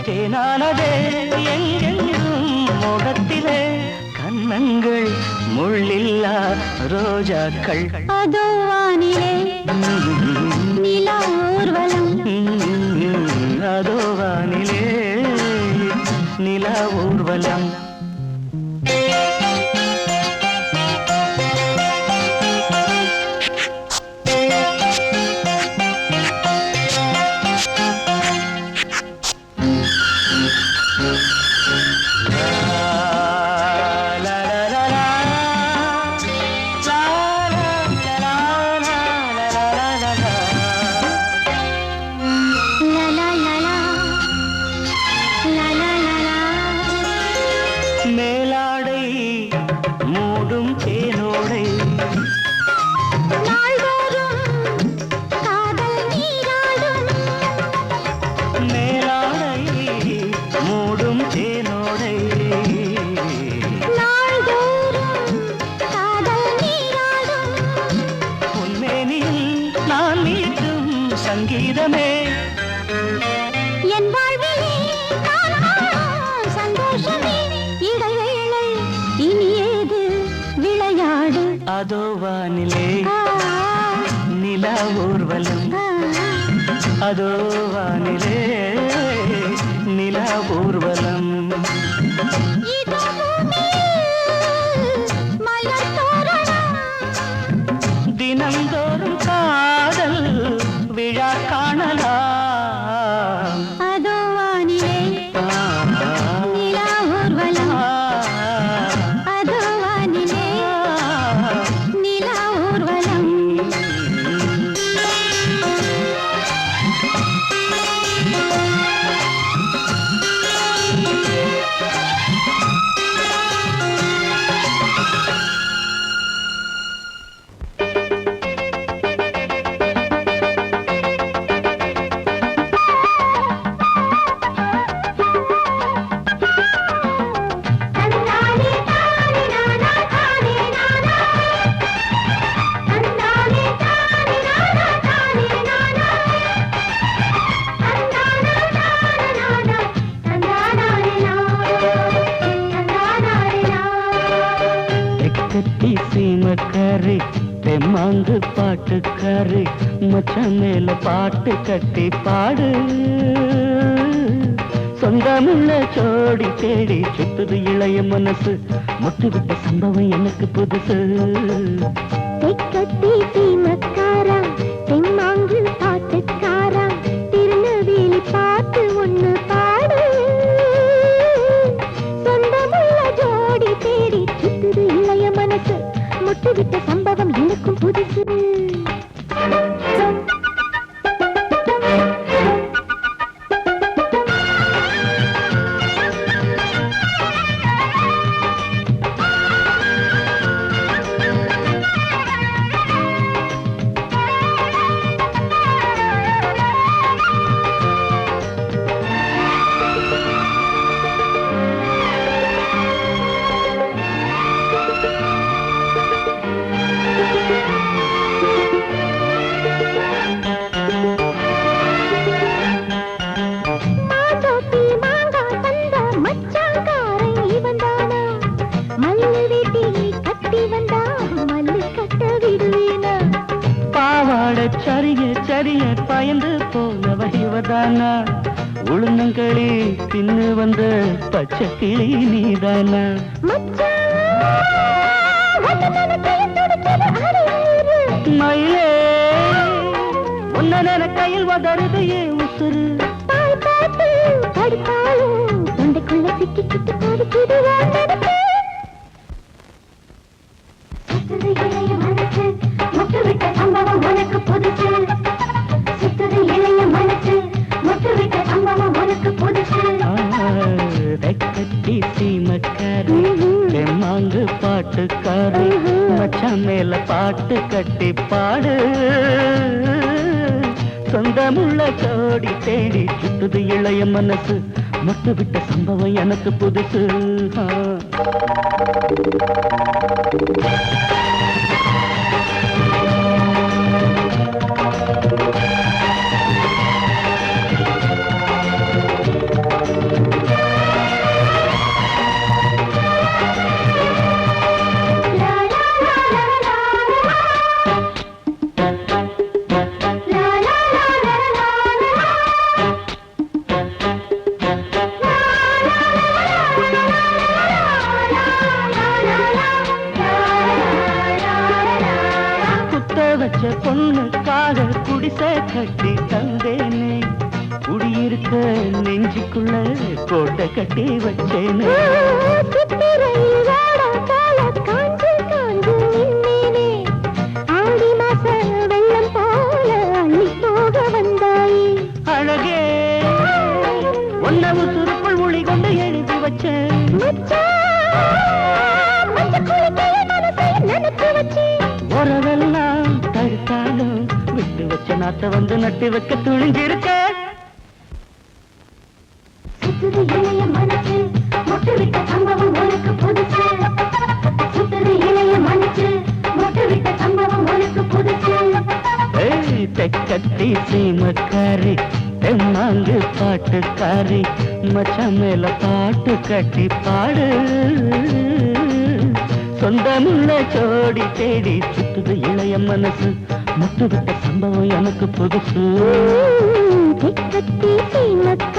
தேனானதே எங்கெங்கும் மோகத்திலே கண்ணங்கள் முள்ளில்லா ரோஜாக்கள் அதோ வானிலே நிலா ஊர்வலம் அதோ வானிலே நிலா ஊர்வலம் மேலாடை மூடும் தேனோடை மேலாடை மூடும் தேனோடை உன்மேனில் நான் மீட்டும் சங்கீதமே என் வாழ்விலே சந்தோஷமே இடைவேளை இனி ஏது விளையாடு அதோ வானிலே நிலா ஊர்வலம் அதோ வானிலே நிலா ஊர்வலம் தினந்தோறும் காதல் விழா காணலாம் அதோ வானிலே நிலா ஊர்வலம் அதோ வானிலே நிலா ஊர்வலம் கட்டி சீமக்காரி தெம்மாங்கு பாட்டுக்காரி மச்சம் மேல பாட்டு கட்டி பாடு சொந்தமுள்ள ஜோடி தேடி சுத்துது இளைய மனசு முட்டுவிட்ட சம்பவம் எனக்கு புதுசு தெக்கத்தி சீமக்காரா தெம்மாங்கு பாட்டுக்காரா திருநெல்வேலி பாட்டு ஒண்ணு பாடு சொந்தமுள்ள ஜோடி தேடி சுத்துது இளைய மனசு முட்டுவிட்ட சம்பவம் எனக்கும் புதுசு சரிய பயந்து போனவ இவதானா உளுந்தங்களி தின்னு வந்த பச்சை கிளி நீதானா மயிலே உன்ன கையில் வதருது ஏன் உசுறு தொண்டைக்குள்ள சிக்கி கிட்டு போடுவாங்க முட்டுவிட்ட சம்பவம் உனக்கு புதுசு சுத்துது இளைய மனசு முட்டுவிட்ட சம்பவம் உனக்கு புதுசு கட்டி சீமக்காரி தெம்மாங்கு பாட்டுக்காரி மச்சான் மேல பாட்டு கட்டி பாடு சொந்தமுள்ள ஜோடி தேடி சுத்துது இளைய மனசு முட்டுவிட்ட சம்பவம் எனக்கு புதுசு குடிசை கட்டி தந்தேனே குடியிருக்க நெஞ்சுக்குள்ள கோட்டை கட்டி வச்சேனே சித்திரையில் வாடா போல காஞ்சு காஞ்சு நின்னேனே ஆடி மாச வெள்ளம் போல அள்ளி போக வந்தாயே அழகே ஒன்னவு சுருக்குள் மொழி கொண்டு எழுதி வச்சேன் மச்சான் மஞ்சள் குளிக்கைய மனசை நினைத்து வச்சேன் உறவெல்லாம் தடுத்தாலும் விட்டு வச்ச நாத்த வந்து நட்டு வைக்க துணிஞ்சிருக்க சுத்துது இளைய மனசு மொட்டு விட்ட சம்பவம் உனக்கு புதுசு சுத்துது இளைய மனசு மொட்டு விட்ட சம்பவம் உனக்கு புதுசு ஏய் தெக்கத்தி சீமக்காரி தெம்மாங்கு பாட்டுக்காரி மச்சான் மேல பாட்டு கட்டி பாடு சொந்தமுள்ள ஜோடி தேடி சுத்துது இளைய மனசு முட்டு விட்ட சம்பவம் எனக்கு புதுசு தெக்கத்தி சீமக்காரி